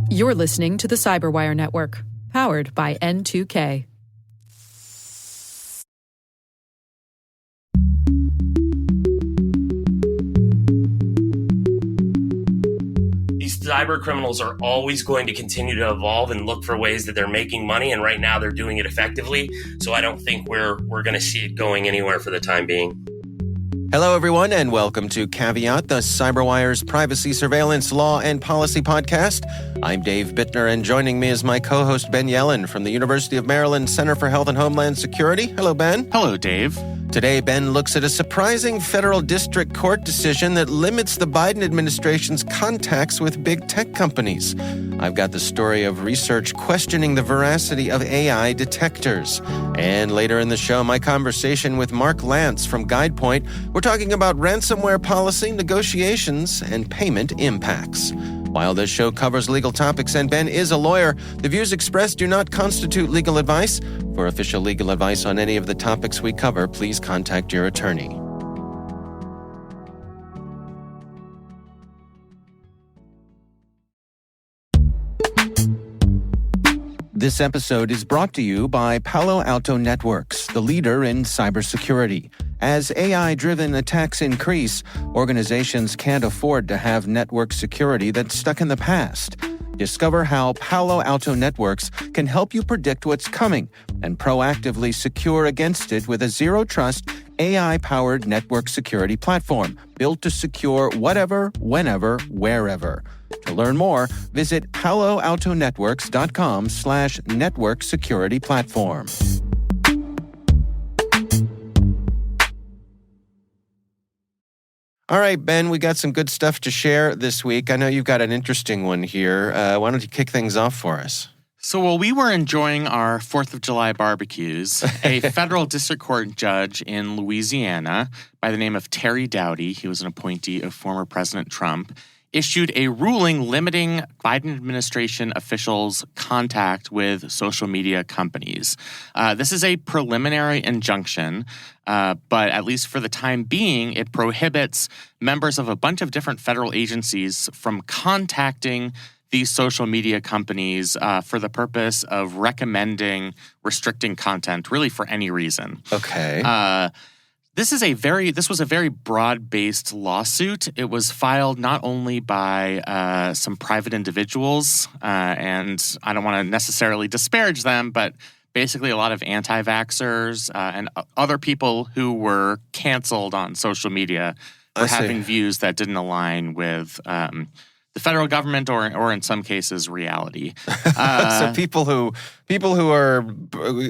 You're listening to the Cyberwire Network, powered by N2K. These cyber criminals are always going to continue to evolve and look for ways that they're making money, and right now they're doing it effectively. So I don't think we're going to see it going anywhere for the time being. Hello, everyone, and welcome to Caveat, the CyberWire's privacy, surveillance, law, and policy podcast. I'm Dave Bittner, and joining me is my co-host Ben Yellen from the University of Maryland Center for Health and Homeland Security. Hello, Ben. Hello, Dave. Today, Ben looks at a surprising federal district court decision that limits the Biden administration's contacts with big tech companies. I've got the story of research questioning the veracity of AI detectors. And later in the show, my conversation with Mark Lance from Guidepoint. We're talking about ransomware policy, negotiations, and payment impacts. While this show covers legal topics and Ben is a lawyer, the views expressed do not constitute legal advice. For official legal advice on any of the topics we cover, please contact your attorney. This episode is brought to you by Palo Alto Networks, the leader in cybersecurity. As AI-driven attacks increase, organizations can't afford to have network security that's stuck in the past. Discover how Palo Alto Networks can help you predict what's coming and proactively secure against it with a zero-trust, AI-powered network security platform built to secure whatever, whenever, wherever. To learn more, visit paloaltonetworks.com/network security platform. All right, Ben, we got some good stuff to share this week. I know you've got an interesting one here. Why don't you kick things off for us? So while we were enjoying our 4th of July barbecues, a federal district court judge in Louisiana by the name of Terry Dowdy, he was an appointee of former President Trump, issued a ruling limiting Biden administration officials' contact with social media companies. This is a preliminary injunction, but at least for the time being, it prohibits members of a bunch of different federal agencies from contacting these social media companies for the purpose of recommending restricting content, really for any reason. Okay. This was a very broad-based lawsuit. It was filed not only by some private individuals, and I don't want to necessarily disparage them, but basically a lot of anti-vaxxers and other people who were canceled on social media for having views that didn't align with the federal government or in some cases reality. So people who are,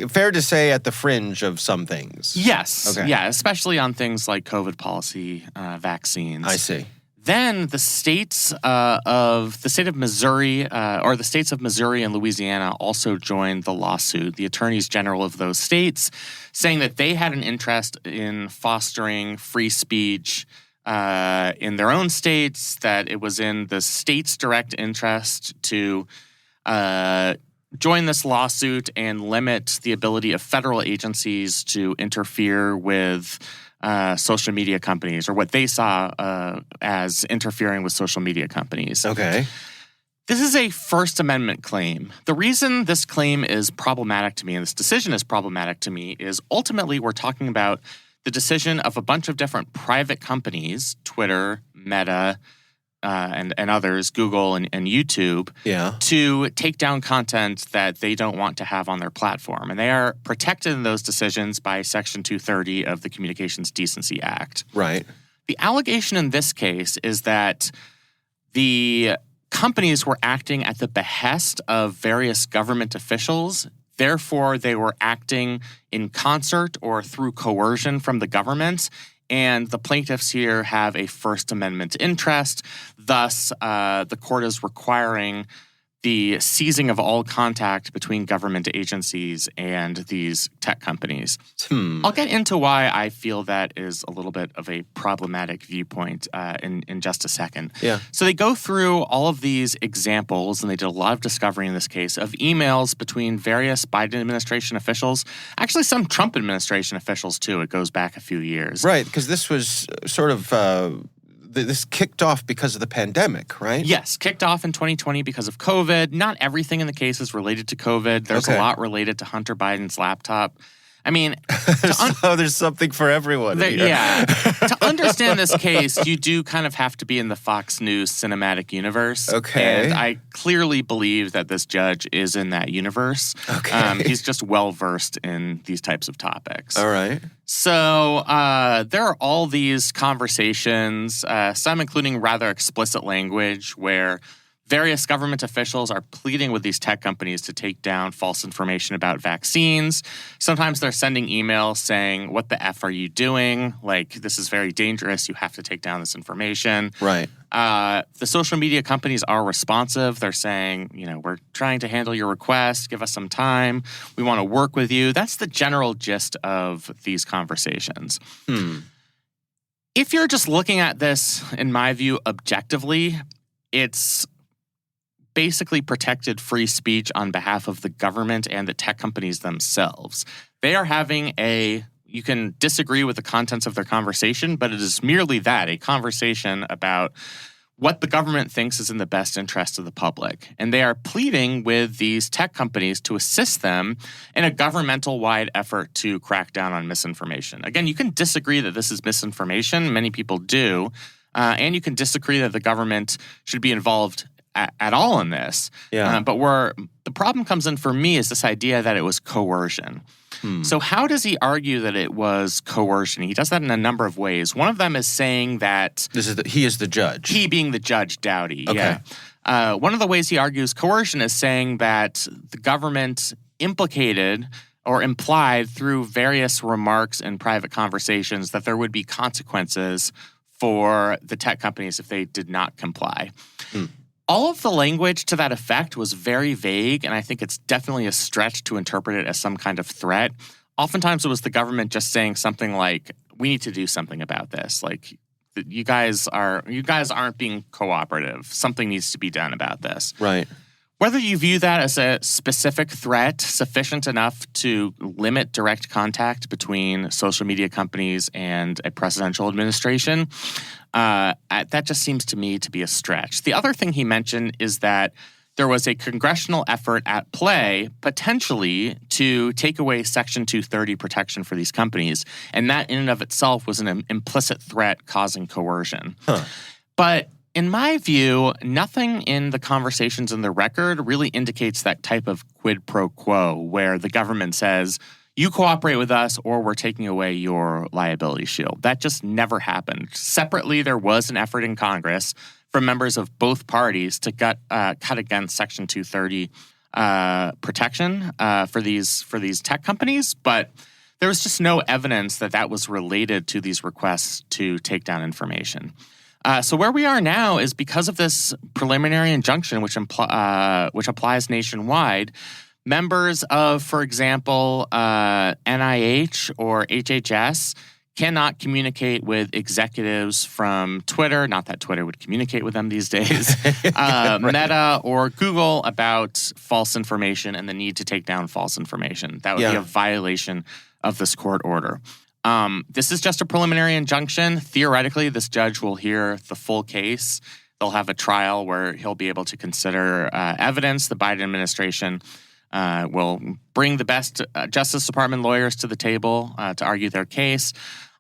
fair to say, at the fringe of some things. Yes. Okay. Yeah, especially on things like COVID policy, vaccines. I see. Then the state of Missouri, or the states of Missouri and Louisiana also joined the lawsuit. The attorneys general of those states saying that they had an interest in fostering free speech in their own states, that it was in the state's direct interest to join this lawsuit and limit the ability of federal agencies to interfere with social media companies, or what they saw as interfering with social media companies. Okay. This is a First Amendment claim. The reason this claim is problematic to me, and this decision is problematic to me, is ultimately we're talking about the decision of a bunch of different private companies, Twitter, Meta, and others, Google and YouTube, to take down content that they don't want to have on their platform. And they are protected in those decisions by Section 230 of the Communications Decency Act. Right. The allegation in this case is that the companies were acting at the behest of various government officials. Therefore, they were acting in concert or through coercion from the government, and the plaintiffs here have a First Amendment interest. Thus, the court is requiring the seizing of all contact between government agencies and these tech companies. I'll get into why I feel that is a little bit of a problematic viewpoint in just a second. Yeah. So they go through all of these examples, and they did a lot of discovery in this case, of emails between various Biden administration officials, actually some Trump administration officials too. It goes back a few years. Right, because this was sort of this kicked off because of the pandemic, right? Yes, kicked off in 2020 because of COVID. Not everything in the case is related to COVID. There's a lot related to Hunter Biden's laptop. I mean, so there's something for everyone. Yeah. To understand this case, you do kind of have to be in the Fox News cinematic universe. Okay. And I clearly believe that this judge is in that universe. Okay. He's just well-versed in these types of topics. All right. So there are all these conversations, some including rather explicit language, where various government officials are pleading with these tech companies to take down false information about vaccines. Sometimes they're sending emails saying, what the F are you doing? Like, this is very dangerous. You have to take down this information. Right. The social media companies are responsive. They're saying, we're trying to handle your request. Give us some time. We want to work with you. That's the general gist of these conversations. If you're just looking at this, in my view, objectively, it's basically protected free speech on behalf of the government and the tech companies themselves. They are having you can disagree with the contents of their conversation, but it is merely that, a conversation about what the government thinks is in the best interest of the public. And they are pleading with these tech companies to assist them in a governmental-wide effort to crack down on misinformation. Again, you can disagree that this is misinformation. Many people do. And you can disagree that the government should be involved at all in this. Yeah. But where the problem comes in for me is this idea that it was coercion. So how does he argue that it was coercion? He does that in a number of ways. One of them is saying that he is the judge. He being the judge, Dowdy. Okay. Yeah. One of the ways he argues coercion is saying that the government implicated or implied through various remarks and private conversations that there would be consequences for the tech companies if they did not comply. All of the language to that effect was very vague, and I think it's definitely a stretch to interpret it as some kind of threat. Oftentimes it was the government just saying something like, we need to do something about this. Like, you guys aren't being cooperative. Something needs to be done about this. Right. Whether you view that as a specific threat sufficient enough to limit direct contact between social media companies and a presidential administration, that just seems to me to be a stretch. The other thing he mentioned is that there was a congressional effort at play, potentially, to take away Section 230 protection for these companies, and that in and of itself was an implicit threat causing coercion. But in my view, nothing in the conversations in the record really indicates that type of quid pro quo where the government says, you cooperate with us or we're taking away your liability shield. That just never happened. Separately, there was an effort in Congress for members of both parties to cut against Section 230 protection for these tech companies, but there was just no evidence that that was related to these requests to take down information. So where we are now is because of this preliminary injunction, which applies nationwide, members of, for example, NIH or HHS cannot communicate with executives from Twitter, not that Twitter would communicate with them these days, right. Meta or Google about false information and the need to take down false information. That would be a violation of this court order. This is just a preliminary injunction. Theoretically, this judge will hear the full case. They'll have a trial where he'll be able to consider evidence. The Biden administration will bring the best Justice Department lawyers to the table to argue their case.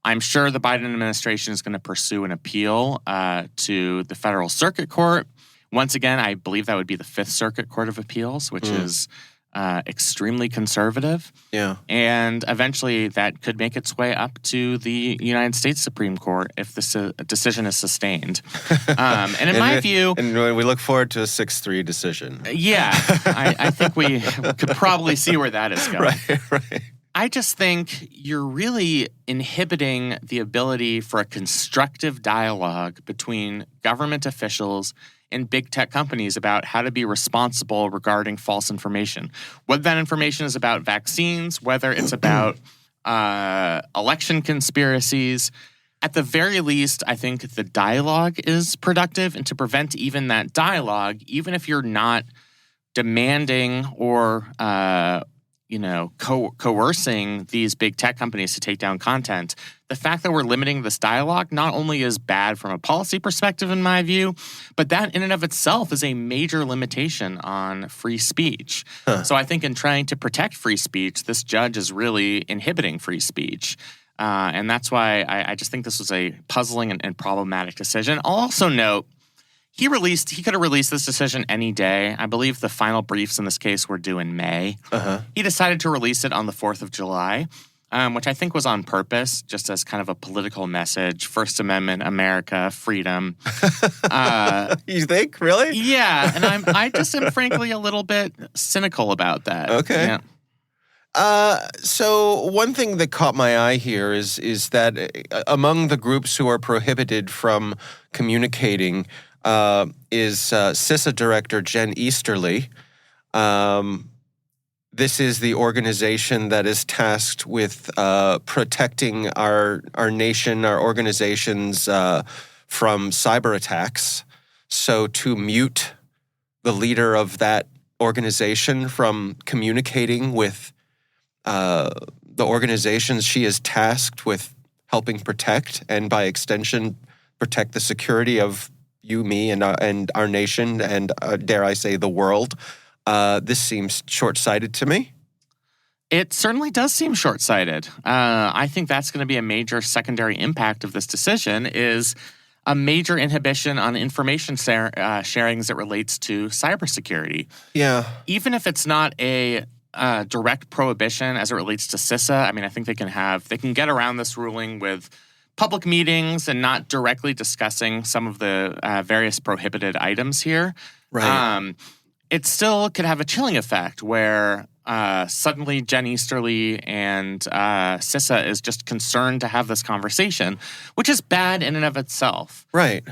I'm sure the Biden administration is going to pursue an appeal to the Federal Circuit Court. Once again, I believe that would be the Fifth Circuit Court of Appeals, which is extremely conservative. Yeah. And eventually that could make its way up to the United States Supreme Court if this decision is sustained. And in my view... And we look forward to a 6-3 decision. Yeah. I think we could probably see where that is going. Right. I just think you're really inhibiting the ability for a constructive dialogue between government officials and big tech companies about how to be responsible regarding false information. Whether that information is about vaccines, whether it's about election conspiracies. At the very least, I think the dialogue is productive. And to prevent even that dialogue, even if you're not demanding or coercing these big tech companies to take down content. The fact that we're limiting this dialogue not only is bad from a policy perspective, in my view, but that in and of itself is a major limitation on free speech. So I think in trying to protect free speech, this judge is really inhibiting free speech. And that's why I just think this was a puzzling and problematic decision. I'll also note, he could have released this decision any day. I believe the final briefs in this case were due in May. He decided to release it on the 4th of July, which I think was on purpose, just as kind of a political message. First Amendment, America, freedom. You think? Really? Yeah. And I just am frankly a little bit cynical about that. Okay. Yeah. So one thing that caught my eye here is that among the groups who are prohibited from communicating is CISA Director Jen Easterly. This is the organization that is tasked with protecting our nation, our organizations from cyber attacks. So to mute the leader of that organization from communicating with the organizations she is tasked with helping protect, and by extension, protect the security of you, me, and our nation, and dare I say, the world. This seems short-sighted to me. It certainly does seem short-sighted. I think that's going to be a major secondary impact of this decision, is a major inhibition on information sharing as it relates to cybersecurity. Yeah. Even if it's not a direct prohibition as it relates to CISA, I mean, I think they can get around this ruling with public meetings and not directly discussing some of the various prohibited items here. Right. It still could have a chilling effect where suddenly Jen Easterly and CISA is just concerned to have this conversation, which is bad in and of itself. Right.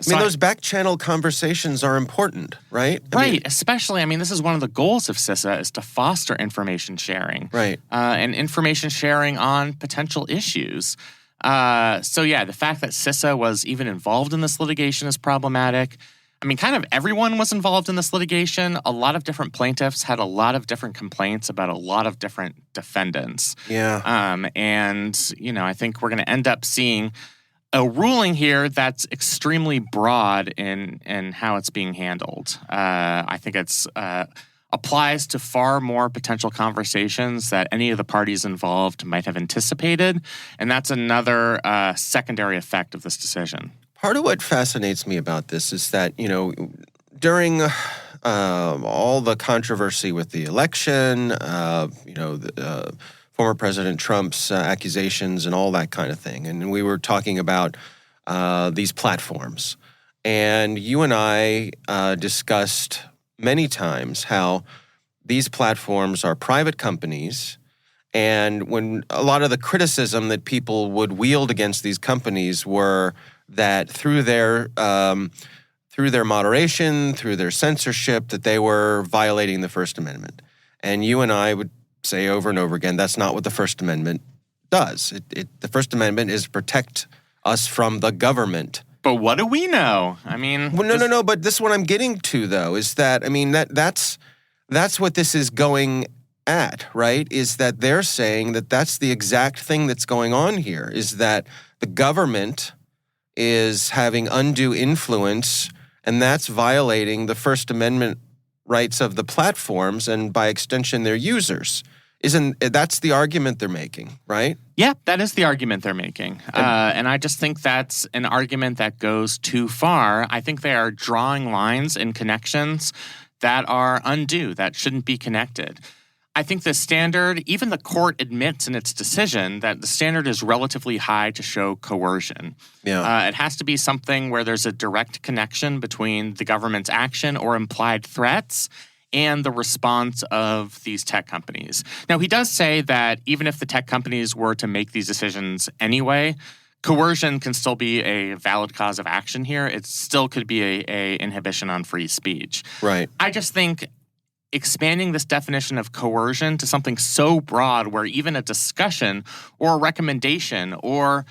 Those back-channel conversations are important, right? Especially, this is one of the goals of CISA is to foster information sharing. Right. And information sharing on potential issues. The fact that CISA was even involved in this litigation is problematic. Kind of everyone was involved in this litigation. A lot of different plaintiffs had a lot of different complaints about a lot of different defendants. Yeah. I think we're going to end up seeing a ruling here that's extremely broad in how it's being handled. I think it's applies to far more potential conversations that any of the parties involved might have anticipated, and that's another secondary effect of this decision. Part of what fascinates me about this is that, during all the controversy with the election, former President Trump's accusations and all that kind of thing, and we were talking about these platforms. And you and I discussed many times how these platforms are private companies, and when a lot of the criticism that people would wield against these companies were that through their moderation, through their censorship, that they were violating the First Amendment. And you and I would say over and over again, that's not what the First Amendment does. The First Amendment is protect us from the government. But what do we know? No. But this is what I'm getting to, though, is that, that's what this is going at, right? Is that they're saying that that's the exact thing that's going on here, is that the government is having undue influence, and that's violating the First Amendment rights of the platforms and, by extension, their users. That's the argument they're making, right? Yeah, that is the argument they're making. And I just think that's an argument that goes too far. I think they are drawing lines and connections that are undue, that shouldn't be connected. I think the standard, even the court admits in its decision that the standard is relatively high to show coercion. Yeah. It has to be something where there's a direct connection between the government's action or implied threats and the response of these tech companies. Now, he does say that even if the tech companies were to make these decisions anyway, coercion can still be a valid cause of action here. It still could be a inhibition on free speech. Right. I just think expanding this definition of coercion to something so broad where even a discussion or a recommendation or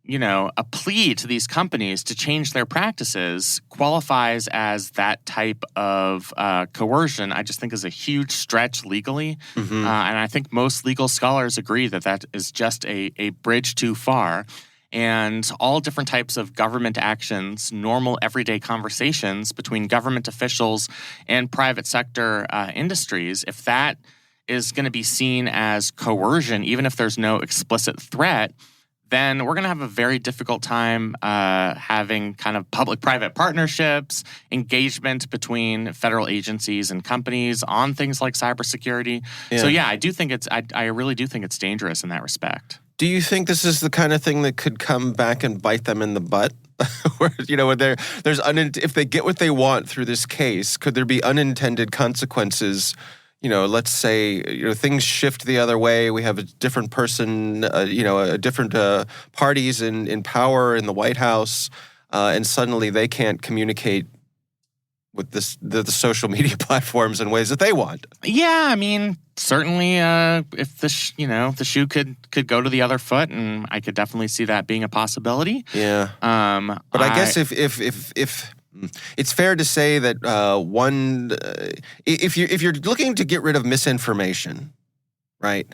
a plea to these companies to change their practices qualifies as that type of coercion, I just think is a huge stretch legally. And I think most legal scholars agree that that is just a bridge too far. And all different types of government actions, normal everyday conversations between government officials and private sector industries, if that is going to be seen as coercion, even if there's no explicit threat, then we're going to have a very difficult time having kind of public-private partnerships, engagement between federal agencies and companies on things like cybersecurity. Yeah. So yeah, I really do think it's dangerous in that respect. Do you think this is the kind of thing that could come back and bite them in the butt? Where, if they get what they want through this case, could there be unintended consequences? Let's say, things shift the other way. We have a different person, different parties in power in the White House, and suddenly they can't communicate with the social media platforms in ways that they want. Yeah, I mean, certainly, if the shoe could go to the other foot, and I could definitely see that being a possibility. Yeah. But I guess if it's fair to say that if you're looking to get rid of misinformation, right?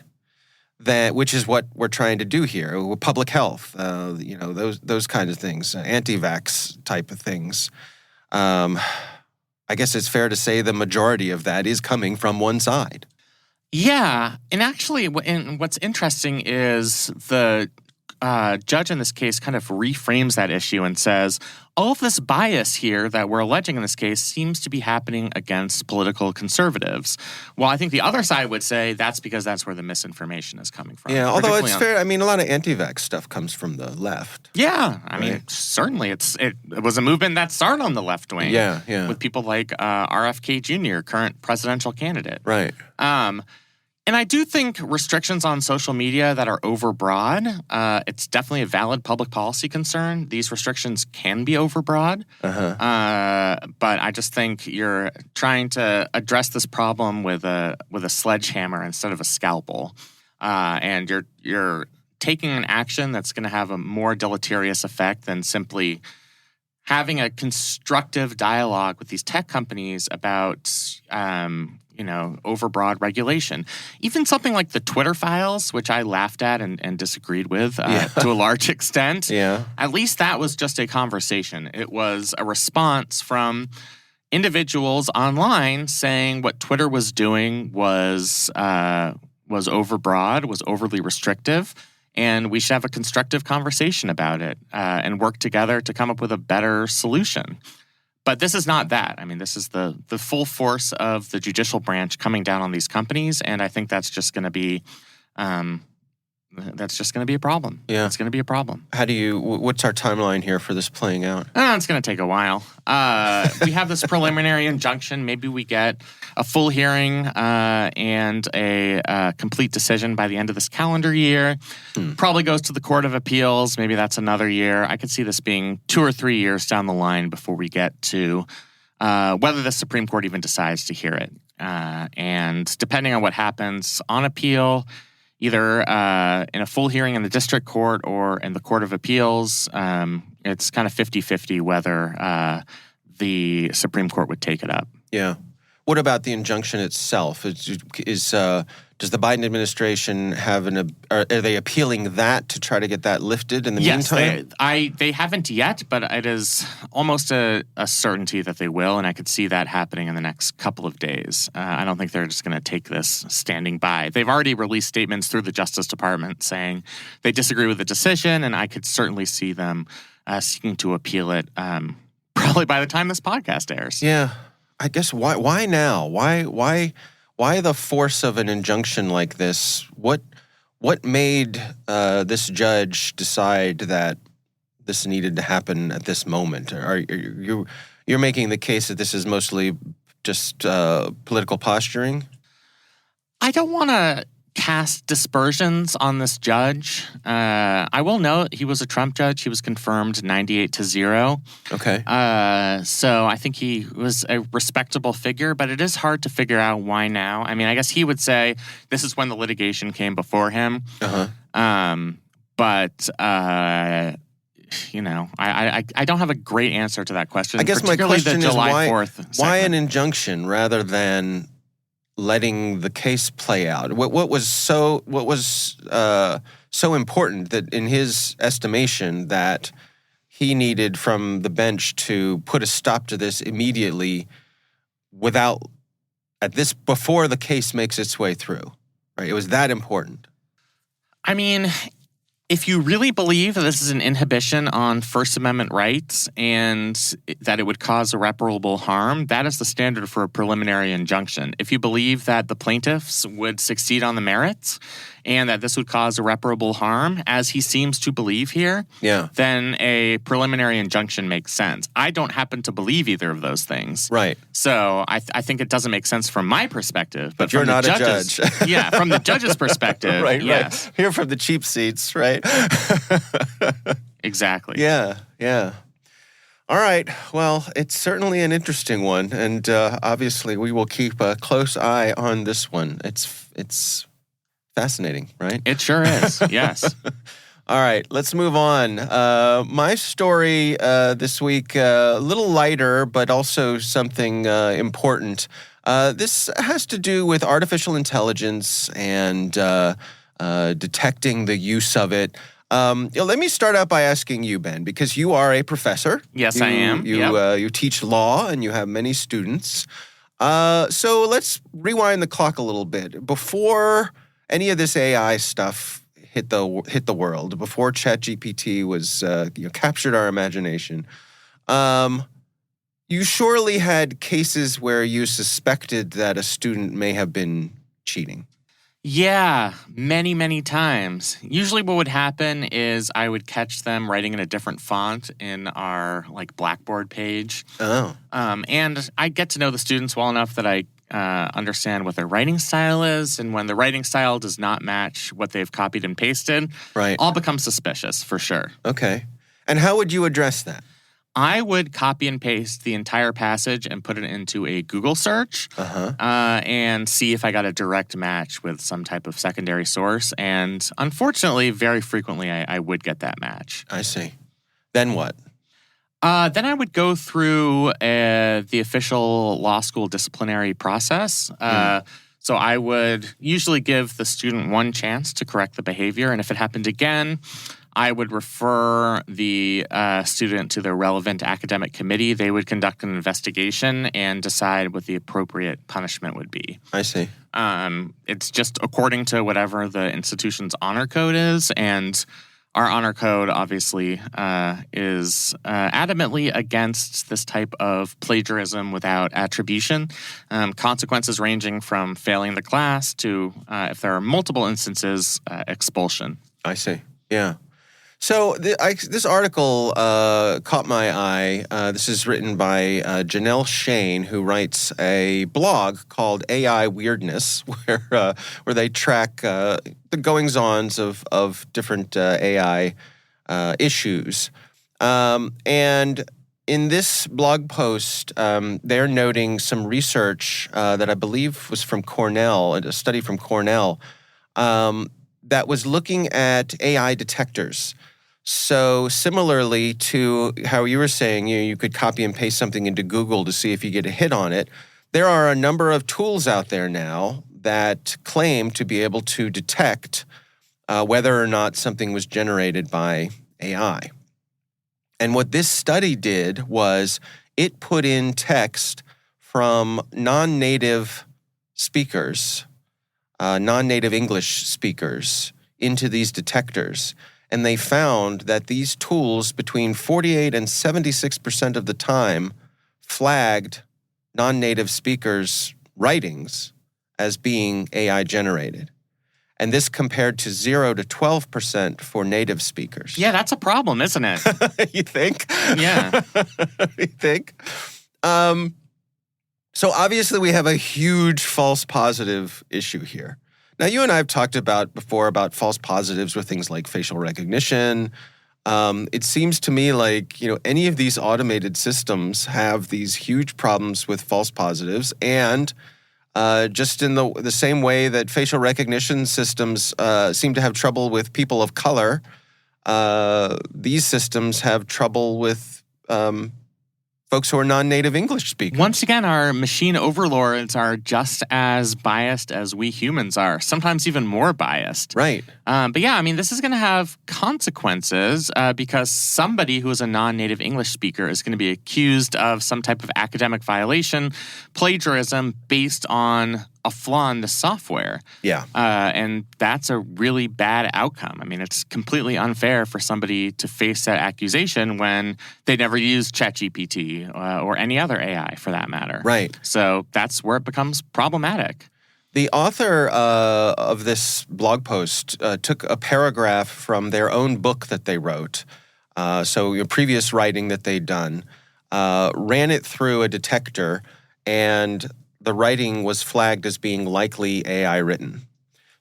Which is what we're trying to do here with public health, those kinds of things, anti-vax type of things. I guess it's fair to say the majority of that is coming from one side. Yeah, and actually, what's interesting is the judge in this case kind of reframes that issue and says, all of this bias here that we're alleging in this case seems to be happening against political conservatives. Well, I think the other side would say that's because that's where the misinformation is coming from. Yeah, although it's fair. I mean, a lot of anti-vax stuff comes from the left. Yeah, I mean, certainly it was a movement that started on the left wing. Yeah. With people like RFK Jr., current presidential candidate. Right. And I do think restrictions on social media that are overbroad, it's definitely a valid public policy concern. These restrictions can be overbroad. But I just think you're trying to address this problem with a sledgehammer instead of a scalpel. And you're taking an action that's going to have a more deleterious effect than simply having a constructive dialogue with these tech companies about overbroad regulation. Even something like the Twitter files, which I laughed at and disagreed with to a large extent. Yeah. At least that was just a conversation. It was a response from individuals online saying what Twitter was doing was overbroad, was overly restrictive, and we should have a constructive conversation about it and work together to come up with a better solution. But this is not that. I mean, this is the full force of the judicial branch coming down on these companies, and I think that's just going to be a problem. Yeah, it's going to be a problem. What's our timeline here for this playing out? It's going to take a while. We have this preliminary injunction. Maybe we get a full hearing and a complete decision by the end of this calendar year. Probably goes to the Court of Appeals. Maybe that's another year. I could see this being 2 or 3 years down the line before we get to whether the Supreme Court even decides to hear it. And depending on what happens on appeal, either in a full hearing in the district court or in the Court of Appeals, it's kind of 50-50 whether the Supreme Court would take it up. Yeah. What about the injunction itself? Does the Biden administration are they appealing that to try to get that lifted in the meantime? Yes, they haven't yet, but it is almost a certainty that they will, and I could see that happening in the next couple of days. I don't think they're just going to take this standing by. They've already released statements through the Justice Department saying they disagree with the decision, and I could certainly see them seeking to appeal it probably by the time this podcast airs. Yeah. I guess why now? Why the force of an injunction like this? What made this judge decide that this needed to happen at this moment? You're making the case that this is mostly just political posturing? I don't want to cast dispersions on this judge. I will note he was a Trump judge. He was confirmed 98-0. Okay. So I think he was a respectable figure, but it is hard to figure out why now. I mean, I guess he would say this is when the litigation came before him. But you know, I don't have a great answer to that question. I guess my question is why an segment. injunction rather than letting the case play out? What was so important that in his estimation that he needed from the bench to put a stop to this immediately before the case makes its way through? Right? It was that important. I mean, if you really believe that this is an inhibition on First Amendment rights and that it would cause irreparable harm, that is the standard for a preliminary injunction. If you believe that the plaintiffs would succeed on the merits and that this would cause irreparable harm, as he seems to believe here, then a preliminary injunction makes sense. I don't happen to believe either of those things. Right. So I think it doesn't make sense from my perspective. But you're not a judge. From the judge's perspective, right. Here from the cheap seats, right? Exactly. Yeah. All right. Well, it's certainly an interesting one, and obviously we will keep a close eye on this one. It's fascinating, right? It sure is. Yes. All right, let's move on. My story this week, a little lighter, but also something important. This has to do with artificial intelligence and detecting the use of it. Let me start out by asking you, Ben, because you are a professor. Yes, I am. You teach law and you have many students. So let's rewind the clock a little bit. Before any of this AI stuff hit the world, before ChatGPT was captured our imagination, you surely had cases where you suspected that a student may have been cheating. Yeah, many, many times. Usually what would happen is I would catch them writing in a different font in our Blackboard page. Oh. And I get to know the students well enough that I understand what their writing style is. And when the writing style does not match what they've copied and pasted, I'll become suspicious for sure. Okay. And how would you address that? I would copy and paste the entire passage and put it into a Google search and see if I got a direct match with some type of secondary source. And unfortunately, very frequently, I would get that match. I see. Then what? Then I would go through the official law school disciplinary process. So I would usually give the student one chance to correct the behavior. And if it happened again, I would refer the student to the relevant academic committee. They would conduct an investigation and decide what the appropriate punishment would be. I see. It's just according to whatever the institution's honor code is. And our honor code, obviously, is adamantly against this type of plagiarism without attribution. Consequences ranging from failing the class to, if there are multiple instances, expulsion. I see. Yeah. So this article caught my eye. This is written by Janelle Shane, who writes a blog called AI Weirdness, where they track the goings-ons of different AI issues. And in this blog post, they're noting some research that I believe was from Cornell, a study from Cornell, that was looking at AI detectors. So similarly to how you were saying, you could copy and paste something into Google to see if you get a hit on it, there are a number of tools out there now that claim to be able to detect whether or not something was generated by AI. And what this study did was it put in text from non-native speakers, non-native English speakers, into these detectors. And they found that these tools, between 48 and 76% of the time, flagged non-native speakers' writings as being AI generated. And this compared to 0 to 12% for native speakers. Yeah, that's a problem, isn't it? You think? Yeah. You think? So obviously we have a huge false positive issue here. Now, you and I have talked before about false positives with things like facial recognition. It seems to me like, any of these automated systems have these huge problems with false positives. And just in the same way that facial recognition systems seem to have trouble with people of color, these systems have trouble with folks who are non-native English speakers. Once again, our machine overlords are just as biased as we humans are, sometimes even more biased. Right. But yeah, I mean, this is going to have consequences because somebody who is a non-native English speaker is going to be accused of some type of academic violation, plagiarism based on a flaw in the software. Yeah. And that's a really bad outcome. I mean, it's completely unfair for somebody to face that accusation when they never used ChatGPT or any other AI for that matter. Right. So that's where it becomes problematic. The author of this blog post took a paragraph from their own book that they wrote, so a previous writing that they'd done, ran it through a detector, and the writing was flagged as being likely AI written.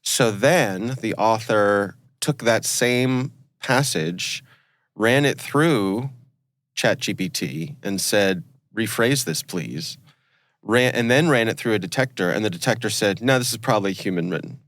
So then the author took that same passage, ran it through ChatGPT, and said, rephrase this, please. And then ran it through a detector, and the detector said, no, this is probably human written.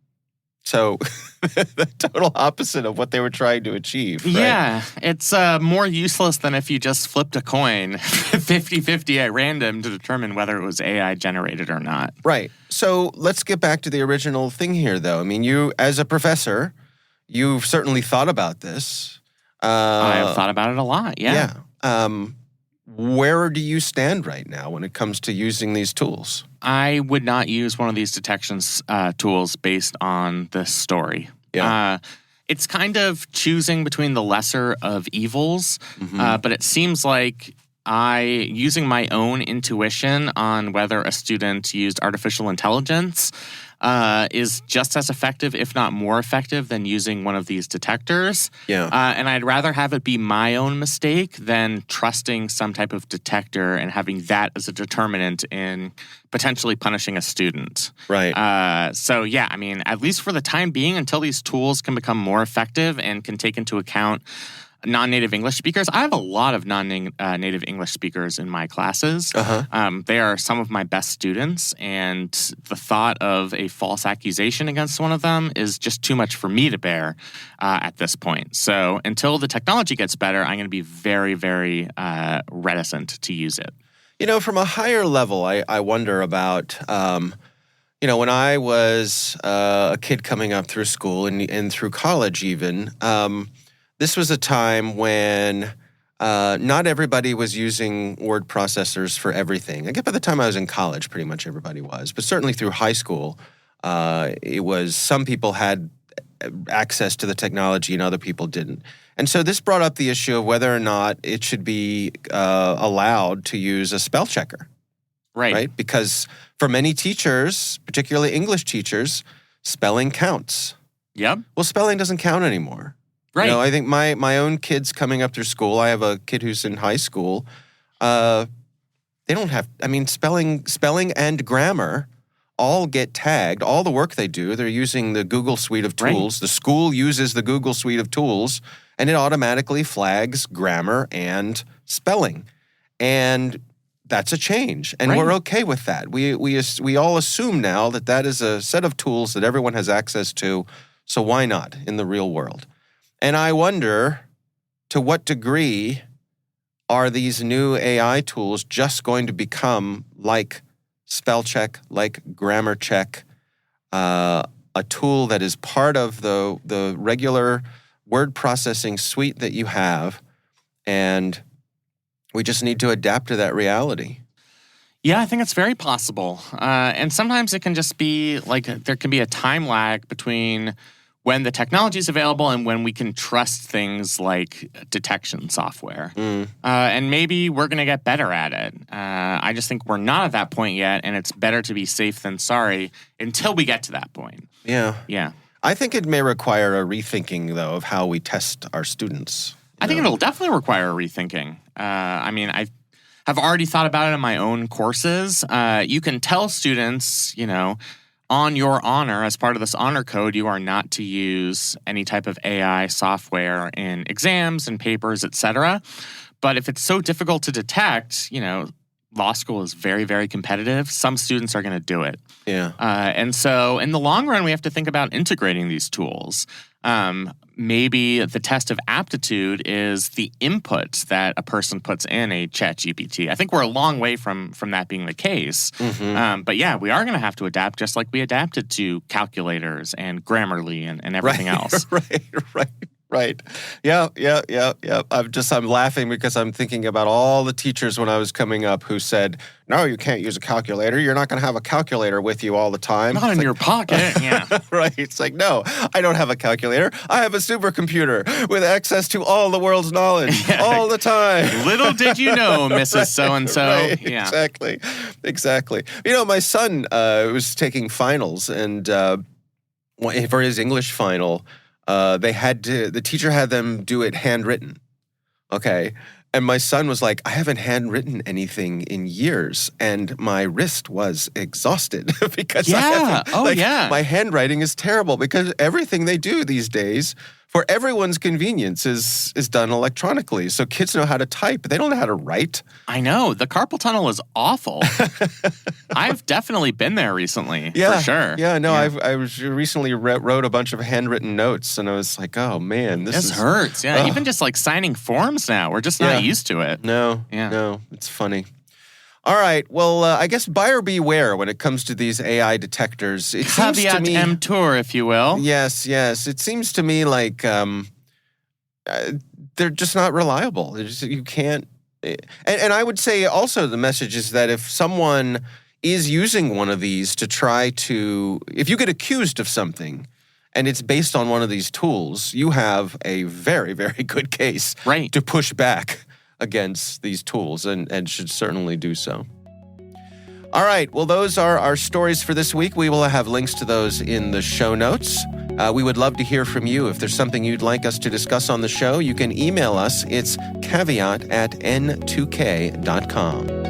So the total opposite of what they were trying to achieve. Right? Yeah, it's more useless than if you just flipped a coin 50-50 at random to determine whether it was AI generated or not. Right. So let's get back to the original thing here, though. I mean, you, as a professor, you've certainly thought about this. I have thought about it a lot, yeah. Yeah. Where do you stand right now when it comes to using these tools? I would not use one of these detections tools based on this story. Yeah. It's kind of choosing between the lesser of evils, but it seems like using my own intuition on whether a student used artificial intelligence is just as effective, if not more effective, than using one of these detectors. Yeah. And I'd rather have it be my own mistake than trusting some type of detector and having that as a determinant in potentially punishing a student. Right. So, yeah, I mean, at least for the time being, until these tools can become more effective and can take into account non-native English speakers. I have a lot of non-native English speakers in my classes. They are some of my best students, and the thought of a false accusation against one of them is just too much for me to bear at this point. So until the technology gets better, I'm going to be very, very reticent to use it. You know, from a higher level, I wonder about, when I was a kid coming up through school and through college even, this was a time when not everybody was using word processors for everything. I guess by the time I was in college, pretty much everybody was. But certainly through high school, it was some people had access to the technology and other people didn't. And so this brought up the issue of whether or not it should be allowed to use a spell checker. Right? Because for many teachers, particularly English teachers, spelling counts. Yep. Well, spelling doesn't count anymore. Right. You know, I think my own kids coming up through school, I have a kid who's in high school, they don't have, spelling and grammar all get tagged. All the work they do, they're using the Google suite of tools. Right. The school uses the Google suite of tools, and it automatically flags grammar and spelling. And that's a change, and we're okay with that. We all assume now that is a set of tools that everyone has access to, so why not in the real world? And I wonder, to what degree are these new AI tools just going to become like spell check, like grammar check, a tool that is part of the regular word processing suite that you have, and we just need to adapt to that reality? Yeah, I think it's very possible. And sometimes it can just be like there can be a time lag between when the technology is available and when we can trust things like detection software. And maybe we're going to get better at it. I just think we're not at that point yet, and it's better to be safe than sorry until we get to that point. Yeah. Yeah. I think it may require a rethinking, though, of how we test our students. I think it'll definitely require a rethinking. I have already thought about it in my own courses. You can tell students, on your honor, as part of this honor code, you are not to use any type of AI software in exams and papers, etc. But if it's so difficult to detect, law school is very, very competitive. Some students are going to do it. Yeah. And so in the long run, we have to think about integrating these tools. Maybe the test of aptitude is the input that a person puts in a ChatGPT. I think we're a long way from that being the case. But yeah, we are going to have to adapt just like we adapted to calculators and Grammarly and everything else. Right. Yeah. I'm laughing because I'm thinking about all the teachers when I was coming up who said, no, you can't use a calculator. You're not going to have a calculator with you all the time. Not in your pocket. Yeah. Right. It's like, no, I don't have a calculator. I have a supercomputer with access to all the world's knowledge all the time. Little did you know, Mrs. So-and-so. Right. Yeah. Exactly. My son was taking finals, and for his English final, the teacher had them do it handwritten. Okay. And my son was like, I haven't handwritten anything in years, and my wrist was exhausted because my handwriting is terrible because everything they do these days for everyone's convenience is done electronically. So kids know how to type, but they don't know how to write. I know. The carpal tunnel is awful. I've definitely been there recently, for sure. Yeah, no, yeah. I recently wrote a bunch of handwritten notes, and I was like, oh, man, this hurts. Yeah, even just like signing forms now, we're just not used to it. No, it's funny. All right. Well, I guess buyer beware when it comes to these AI detectors. It seems to me, emptor, if you will. Yes. It seems to me like they're just not reliable. You can't. And I would say also the message is that if someone is using one of these to try to, if you get accused of something and it's based on one of these tools, you have a very, very good case to push back against these tools and should certainly do so. All right. Well, those are our stories for this week. We will have links to those in the show notes. We would love to hear from you. If there's something you'd like us to discuss on the show, you can email us. It's caveat@n2k.com.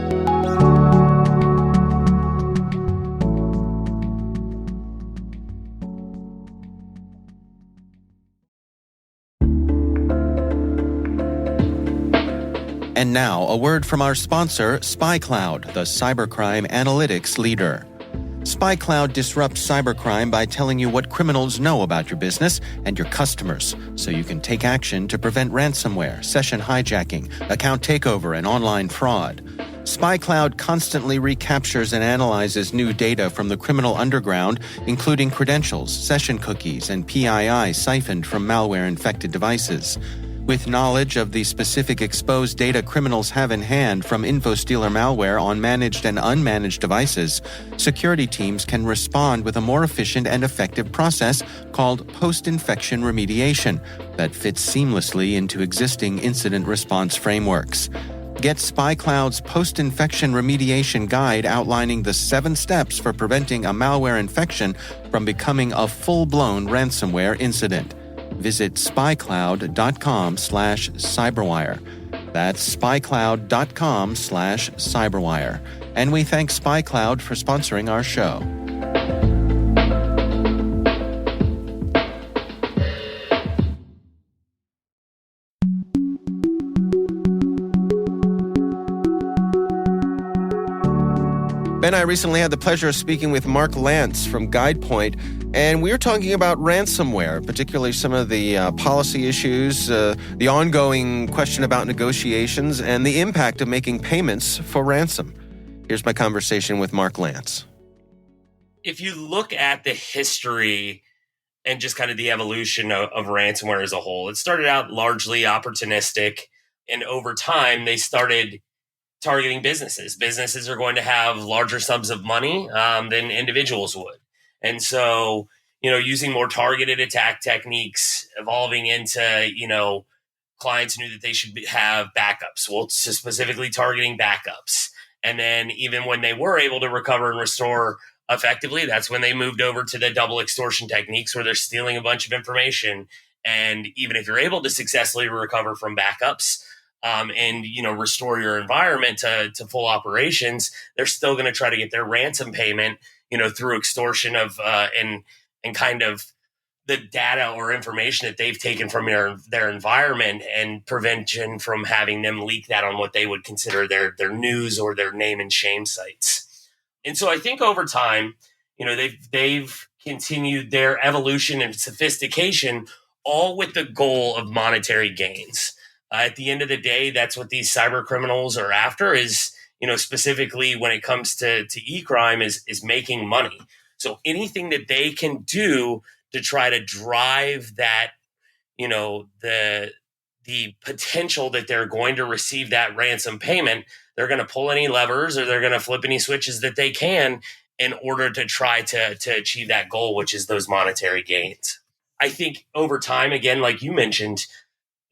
And now, a word from our sponsor, SpyCloud, the cybercrime analytics leader. SpyCloud disrupts cybercrime by telling you what criminals know about your business and your customers, so you can take action to prevent ransomware, session hijacking, account takeover, and online fraud. SpyCloud constantly recaptures and analyzes new data from the criminal underground, including credentials, session cookies, and PII siphoned from malware-infected devices. With knowledge of the specific exposed data criminals have in hand from InfoStealer malware on managed and unmanaged devices, security teams can respond with a more efficient and effective process called post-infection remediation that fits seamlessly into existing incident response frameworks. Get SpyCloud's post-infection remediation guide outlining the 7 steps for preventing a malware infection from becoming a full-blown ransomware incident. Visit spycloud.com/cyberwire. That's spycloud.com/cyberwire. And we thank SpyCloud for sponsoring our show. Ben, I recently had the pleasure of speaking with Mark Lantz from Guidepoint, and we were talking about ransomware, particularly some of the policy issues, the ongoing question about negotiations, and the impact of making payments for ransom. Here's my conversation with Mark Lantz. If you look at the history and just kind of the evolution of ransomware as a whole, it started out largely opportunistic, and over time they started targeting businesses. Businesses are going to have larger sums of money than individuals would. And so, using more targeted attack techniques, evolving into, clients knew that they should have backups. Well, specifically targeting backups. And then even when they were able to recover and restore effectively, that's when they moved over to the double extortion techniques where they're stealing a bunch of information. And even if you're able to successfully recover from backups, and restore your environment to full operations, they're still going to try to get their ransom payment, through extortion of and kind of the data or information that they've taken from their environment and prevention from having them leak that on what they would consider their news or their name and shame sites. And so I think over time, they've continued their evolution and sophistication, all with the goal of monetary gains. At the end of the day, that's what these cyber criminals are after, is, specifically when it comes to e-crime, is making money. So anything that they can do to try to drive that, the potential that they're going to receive that ransom payment, they're going to pull any levers or they're going to flip any switches that they can in order to try to achieve that goal, which is those monetary gains. I think over time, again, like you mentioned,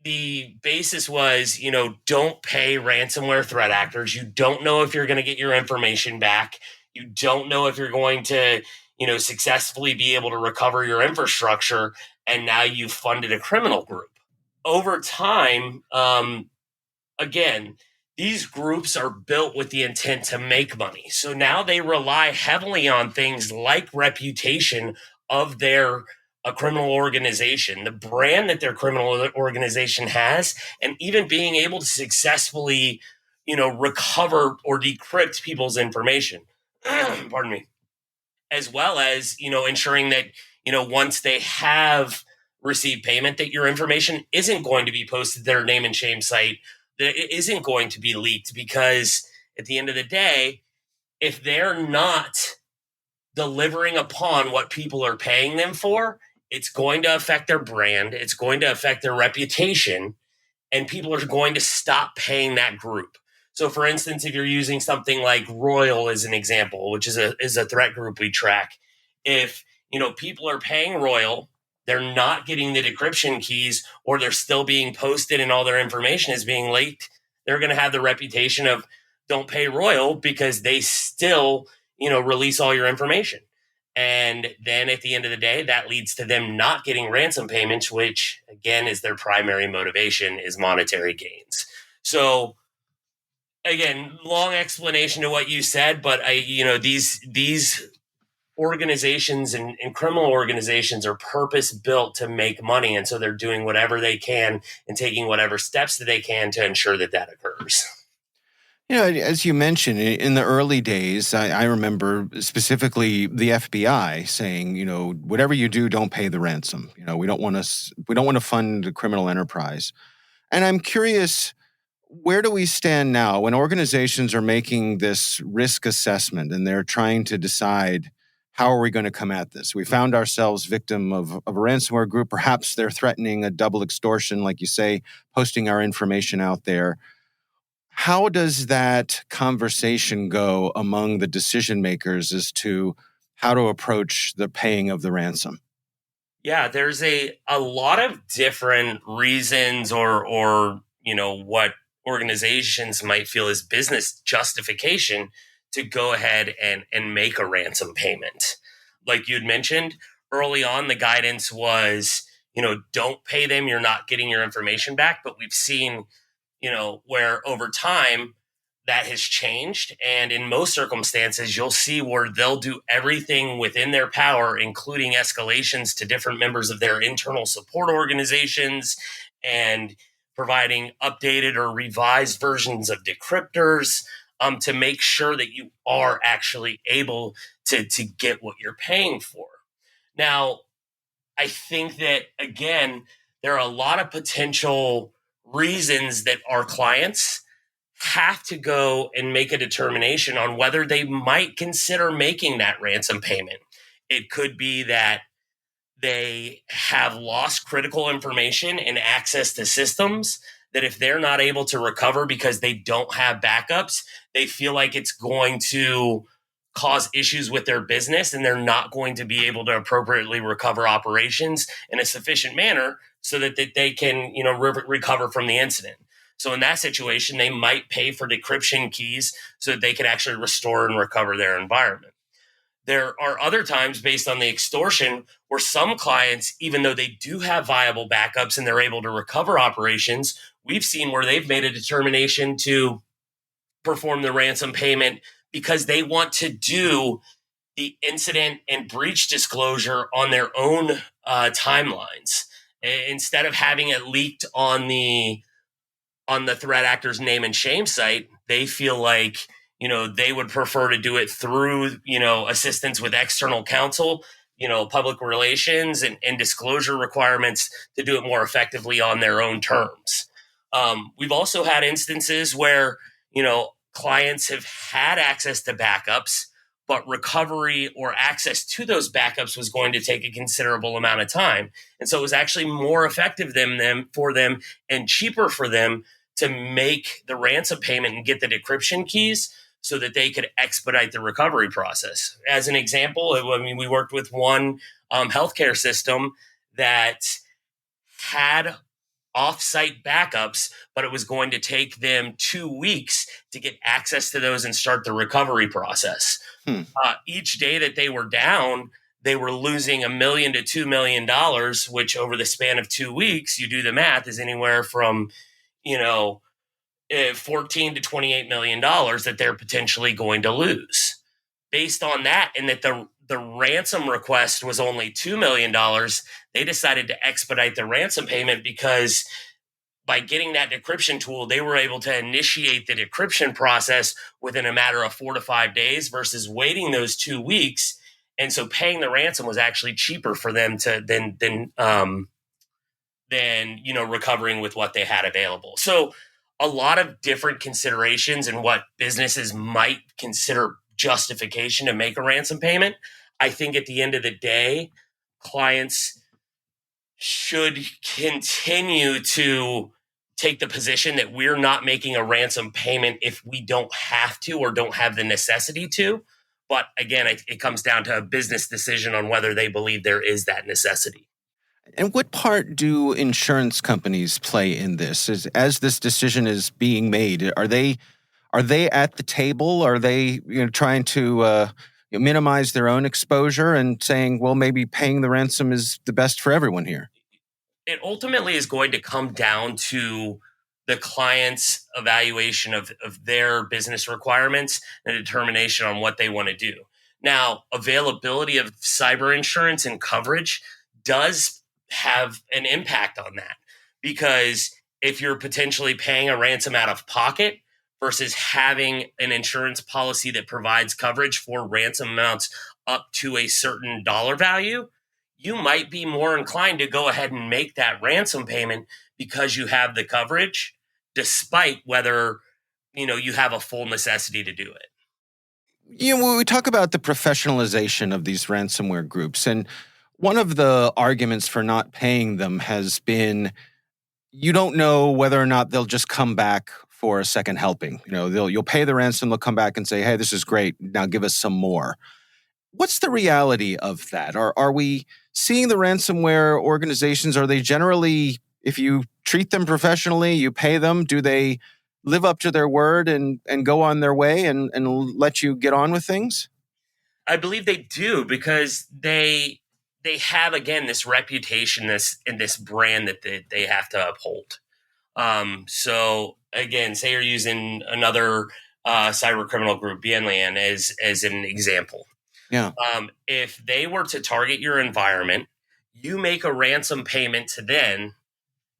the basis was, don't pay ransomware threat actors. You don't know if you're going to get your information back. You don't know if you're going to, successfully be able to recover your infrastructure. And now you've funded a criminal group. Over time, again, these groups are built with the intent to make money. So now they rely heavily on things like reputation of their a criminal organization, the brand that their criminal organization has, and even being able to successfully, recover or decrypt people's information. Pardon me. As well as, ensuring that, once they have received payment, that your information isn't going to be posted to their name and shame site, that it isn't going to be leaked, because at the end of the day, if they're not delivering upon what people are paying them for, it's going to affect their brand. It's going to affect their reputation, and people are going to stop paying that group. So, for instance, if you're using something like Royal as an example, which is a threat group we track, if people are paying Royal, they're not getting the decryption keys, or they're still being posted and all their information is being leaked, they're going to have the reputation of don't pay Royal, because they still release all your information. And then at the end of the day, that leads to them not getting ransom payments, which again is their primary motivation, is monetary gains. So again, long explanation to what you said, but these organizations and criminal organizations are purpose built to make money. And so they're doing whatever they can and taking whatever steps that they can to ensure that that occurs. As you mentioned, in the early days, I remember specifically the FBI saying, whatever you do, don't pay the ransom. We don't want to fund a criminal enterprise. And I'm curious, where do we stand now when organizations are making this risk assessment and they're trying to decide, how are we going to come at this? We found ourselves victim of a ransomware group. Perhaps they're threatening a double extortion, like you say, posting our information out there. How does that conversation go among the decision makers as to how to approach the paying of the ransom? Yeah, there's a lot of different reasons or what organizations might feel is business justification to go ahead and make a ransom payment. Like you'd mentioned early on, the guidance was, don't pay them, you're not getting your information back. But we've seen where over time that has changed. And in most circumstances, you'll see where they'll do everything within their power, including escalations to different members of their internal support organizations and providing updated or revised versions of decryptors to make sure that you are actually able to get what you're paying for. Now, I think that, again, there are a lot of potential reasons that our clients have to go and make a determination on whether they might consider making that ransom payment. It could be that they have lost critical information and access to systems that if they're not able to recover because they don't have backups, they feel like it's going to cause issues with their business and they're not going to be able to appropriately recover operations in a sufficient manner so that they can, recover from the incident. So in that situation, they might pay for decryption keys so that they can actually restore and recover their environment. There are other times based on the extortion where some clients, even though they do have viable backups and they're able to recover operations, we've seen where they've made a determination to perform the ransom payment because they want to do the incident and breach disclosure on their own timelines. Instead of having it leaked on the threat actor's name and shame site, they feel like, they would prefer to do it through, assistance with external counsel, public relations and disclosure requirements to do it more effectively on their own terms. We've also had instances where, clients have had access to backups, but recovery or access to those backups was going to take a considerable amount of time. And so it was actually more effective for them and cheaper for them to make the ransom payment and get the decryption keys so that they could expedite the recovery process. As an example, we worked with one healthcare system that had off-site backups, but it was going to take them 2 weeks to get access to those and start the recovery process. Each day that they were down, they were losing $1 million to $2 million, which over the span of 2 weeks, you do the math, is anywhere from, 14 to $28 million that they're potentially going to lose. Based on that, and that the ransom request was only $2 million, they decided to expedite the ransom payment because by getting that decryption tool, they were able to initiate the decryption process within a matter of 4 to 5 days versus waiting those 2 weeks. And so paying the ransom was actually cheaper for them than recovering with what they had available. So a lot of different considerations and what businesses might consider justification to make a ransom payment. I think at the end of the day, clients should continue to take the position that we're not making a ransom payment if we don't have to or don't have the necessity to. But again, it comes down to a business decision on whether they believe there is that necessity. And what part do insurance companies play in this? As this decision is being made, are they at the table? Are they trying to minimize their own exposure and saying, well, maybe paying the ransom is the best for everyone here? It ultimately is going to come down to the client's evaluation of their business requirements and a determination on what they want to do. Now, availability of cyber insurance and coverage does have an impact on that, because if you're potentially paying a ransom out of pocket versus having an insurance policy that provides coverage for ransom amounts up to a certain dollar value, you might be more inclined to go ahead and make that ransom payment because you have the coverage, despite whether you have a full necessity to do it. We talk about the professionalization of these ransomware groups, and one of the arguments for not paying them has been you don't know whether or not they'll just come back for a second helping. You'll pay the ransom, they'll come back and say, hey, this is great, now give us some more. What's the reality of that? Are we seeing the ransomware organizations, are they generally, if you treat them professionally, you pay them, do they live up to their word and go on their way and let you get on with things? I believe they do, because they have, again, this reputation, this brand that they have to uphold. So again, say you're using another cyber criminal group, BNLAN, as an example. Yeah. If they were to target your environment, you make a ransom payment to them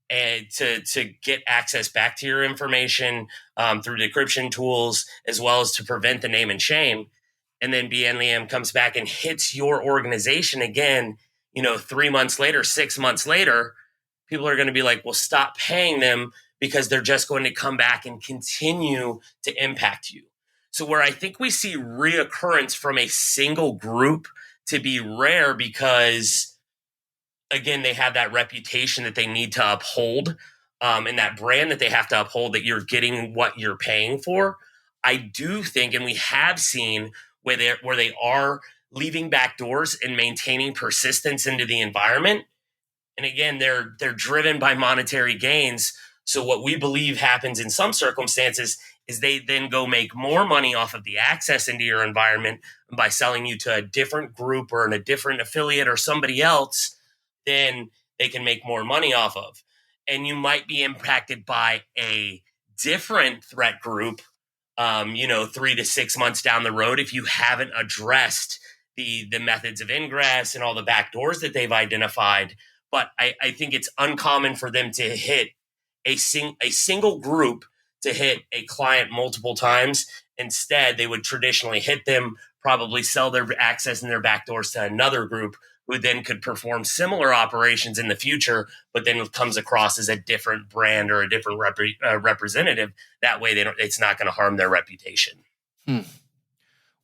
and to get access back to your information through decryption tools, as well as to prevent the name and shame. And then BNLAM comes back and hits your organization again, 3 months later, 6 months later, people are going to be like, well, stop paying them, because they're just going to come back and continue to impact you. So where I think we see reoccurrence from a single group to be rare, because again, they have that reputation that they need to uphold, and that brand that they have to uphold, that you're getting what you're paying for. I do think, and we have seen where they are leaving back doors and maintaining persistence into the environment. And again, they're driven by monetary gains. So what we believe happens in some circumstances is they then go make more money off of the access into your environment by selling you to a different group or a different affiliate or somebody else. Then they can make more money off of. And you might be impacted by a different threat group, 3 to 6 months down the road, if you haven't addressed the methods of ingress and all the back doors that they've identified. But I think it's uncommon for them to hit a single group to hit a client multiple times. Instead, they would traditionally hit them, probably sell their access and their backdoors to another group who then could perform similar operations in the future, but then it comes across as a different brand or a different representative. That way, it's not going to harm their reputation.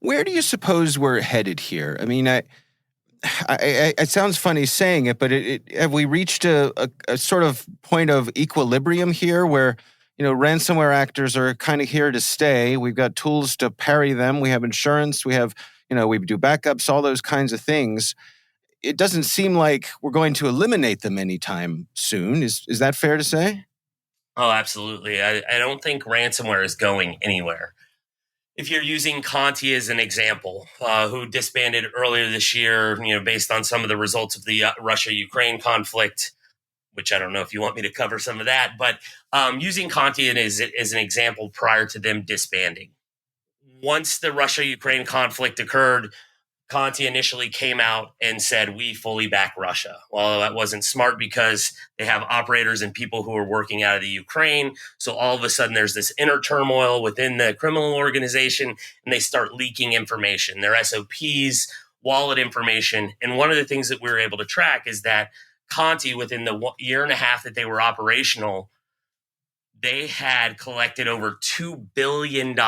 Where do you suppose we're headed here? I mean, it sounds funny saying it, but have we reached a sort of point of equilibrium here where, ransomware actors are kind of here to stay? We've got tools to parry them. We have insurance. We have, we do backups, all those kinds of things. It doesn't seem like we're going to eliminate them anytime soon. Is that fair to say? Oh, absolutely. I don't think ransomware is going anywhere. If you're using Conti as an example, who disbanded earlier this year, based on some of the results of the Russia-Ukraine conflict, which I don't know if you want me to cover some of that, but using Conti as an example prior to them disbanding. Once the Russia-Ukraine conflict occurred, Conti initially came out and said, we fully back Russia. Well, that wasn't smart because they have operators and people who are working out of the Ukraine. So all of a sudden there's this inner turmoil within the criminal organization and they start leaking information, their SOPs, wallet information. And one of the things that we were able to track is that Conti, within the year and a half that they were operational, they had collected over $2 billion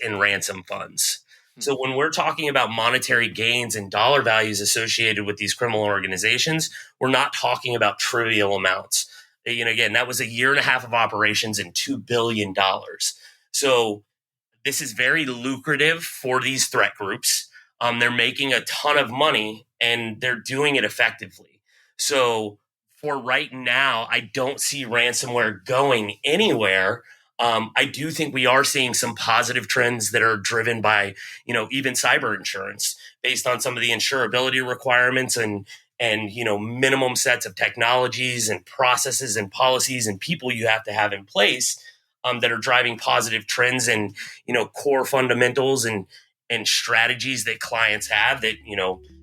in ransom funds. So when we're talking about monetary gains and dollar values associated with these criminal organizations, we're not talking about trivial amounts. Again, that was a year and a half of operations and $2 billion. So this is very lucrative for these threat groups. They're making a ton of money and they're doing it effectively. So for right now, I don't see ransomware going anywhere. I do think we are seeing some positive trends that are driven by, even cyber insurance based on some of the insurability requirements and minimum sets of technologies and processes and policies and people you have to have in place that are driving positive trends and, core fundamentals and strategies that clients have that,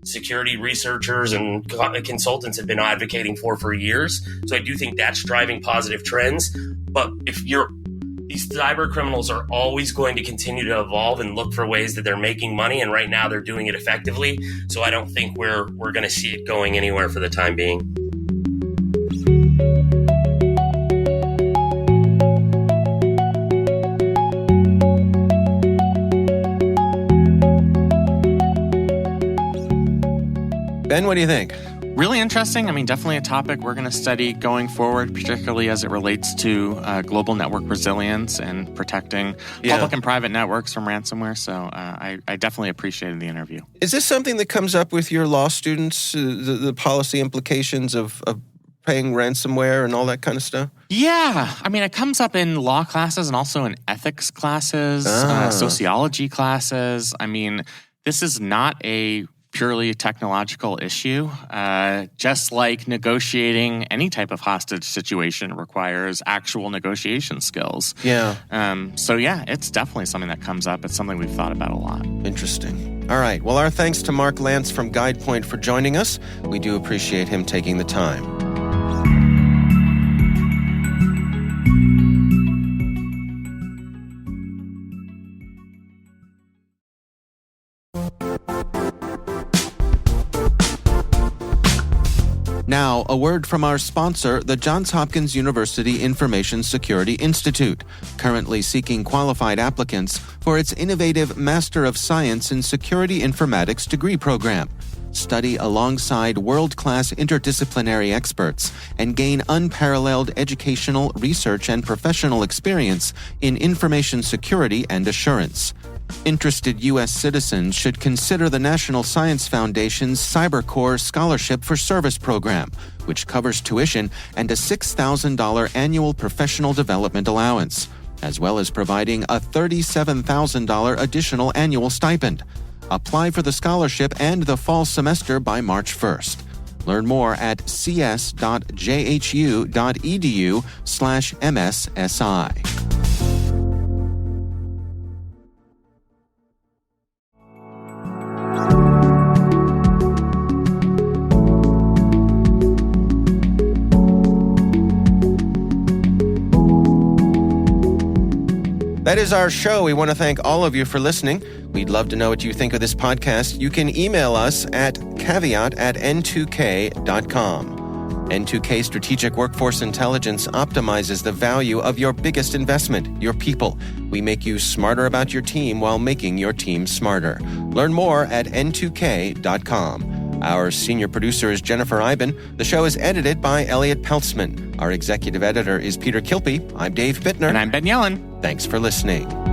security researchers and consultants have been advocating for years. So I do think that's driving positive trends. But these cyber criminals are always going to continue to evolve and look for ways that they're making money. And right now they're doing it effectively. So I don't think we're going to see it going anywhere for the time being. Ben, what do you think? Really interesting. I mean, definitely a topic we're going to study going forward, particularly as it relates to global network resilience and protecting public and private networks from ransomware. So I definitely appreciated the interview. Is this something that comes up with your law students, the policy implications of paying ransomware and all that kind of stuff? Yeah. I mean, it comes up in law classes and also in ethics classes, sociology classes. I mean, this is not a purely technological issue. Just like negotiating any type of hostage situation requires actual negotiation skills. Yeah. So it's definitely something that comes up. It's something we've thought about a lot. Interesting. All right. Well, our thanks to Mark Lance from Guidepoint for joining us. We do appreciate him taking the time. Now, a word from our sponsor, the Johns Hopkins University Information Security Institute, currently seeking qualified applicants for its innovative Master of Science in Security Informatics degree program. Study alongside world-class interdisciplinary experts and gain unparalleled educational, research, and professional experience in information security and assurance. Interested U.S. citizens should consider the National Science Foundation's CyberCore Scholarship for Service program, which covers tuition and a $6,000 annual professional development allowance, as well as providing a $37,000 additional annual stipend. Apply for the scholarship and the fall semester by March 1st. Learn more at cs.jhu.edu/MSSI. That is our show. We want to thank all of you for listening. We'd love to know what you think of this podcast. You can email us at caveat@n2k.com. N2K Strategic Workforce Intelligence optimizes the value of your biggest investment, your people. We make you smarter about your team while making your team smarter. Learn more at n2k.com. Our senior producer is Jennifer Iben. The show is edited by Elliot Peltzman. Our executive editor is Peter Kilpie. I'm Dave Bittner. And I'm Ben Yellen. Thanks for listening.